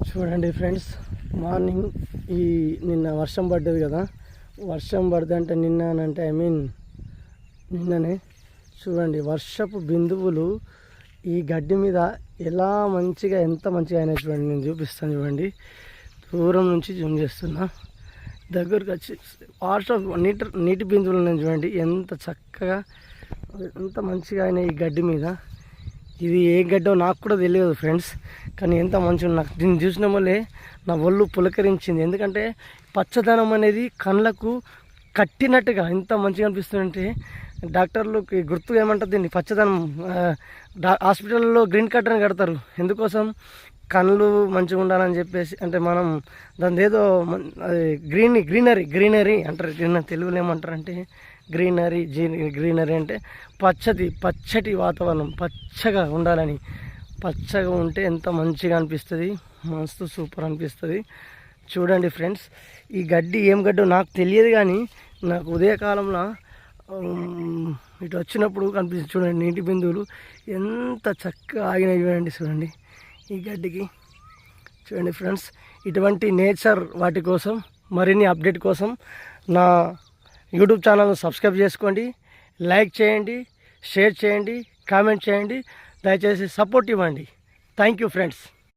చూడండి friends, morning ఈ నిన్న వర్షం పడ్డది కదా. వర్షం పడదంటే నిన్ననంటే నిన్ననే చూడండి వర్షపు బిందువులు ఈ గడ్డి మీద ఎలా మంచిగా ఎంత మంచిగా అయినా చూడండి. నేను చూపిస్తాను చూడండి, దూరం నుంచి జూమ్ చేస్తున్నా, దగ్గరకు వచ్చి నీటి బిందువులు నేను చూడండి ఎంత చక్కగా ఎంత మంచిగా అయినా ఈ గడ్డి మీద. ఇది ఏ గడ్డో నాకు కూడా తెలియదు ఫ్రెండ్స్, కానీ ఎంత మంచిగా నాకు దీన్ని చూసిన వల్లే నా ఒళ్ళు పులకరించింది. ఎందుకంటే పచ్చదనం అనేది కళ్ళకు కట్టినట్టుగా ఎంత మంచిగా అనిపిస్తుందంటే, డాక్టర్లకి గుర్తుగా ఏమంటారు దీన్ని, పచ్చదనం. హాస్పిటల్లో గ్రీన్ కట్టర్ని కడతారు ఎందుకోసం, కళ్ళు మంచిగా ఉండాలని చెప్పేసి. అంటే మనం దాని ఏదో గ్రీనరీ అంటారు. తెలుగులో ఏమంటారంటే గ్రీనరీ అంటే పచ్చటి వాతావరణం, పచ్చగా ఉండాలని. పచ్చగా ఉంటే ఎంత మంచిగా అనిపిస్తుంది, మస్తు సూపర్ అనిపిస్తుంది. చూడండి ఫ్రెండ్స్, ఈ గడ్డి ఏం గడ్డో నాకు తెలియదు, కానీ నాకు ఉదయకాలంలో ఇటు వచ్చినప్పుడు కనిపిస్తుంది. చూడండి నీటి బిందువులు ఎంత చక్కగా ఆగినాయి చూడండి. చూడండి ఈ గడ్డికి. చూడండి ఫ్రెండ్స్, ఇటువంటి నేచర్ వాటి కోసం మరిన్ని అప్డేట్ కోసం నా యూట్యూబ్ ఛానల్ను సబ్స్క్రైబ్ చేసుకోండి, లైక్ చేయండి, షేర్ చేయండి, కామెంట్ చేయండి, దయచేసి సపోర్ట్ ఇవ్వండి. Thank you friends.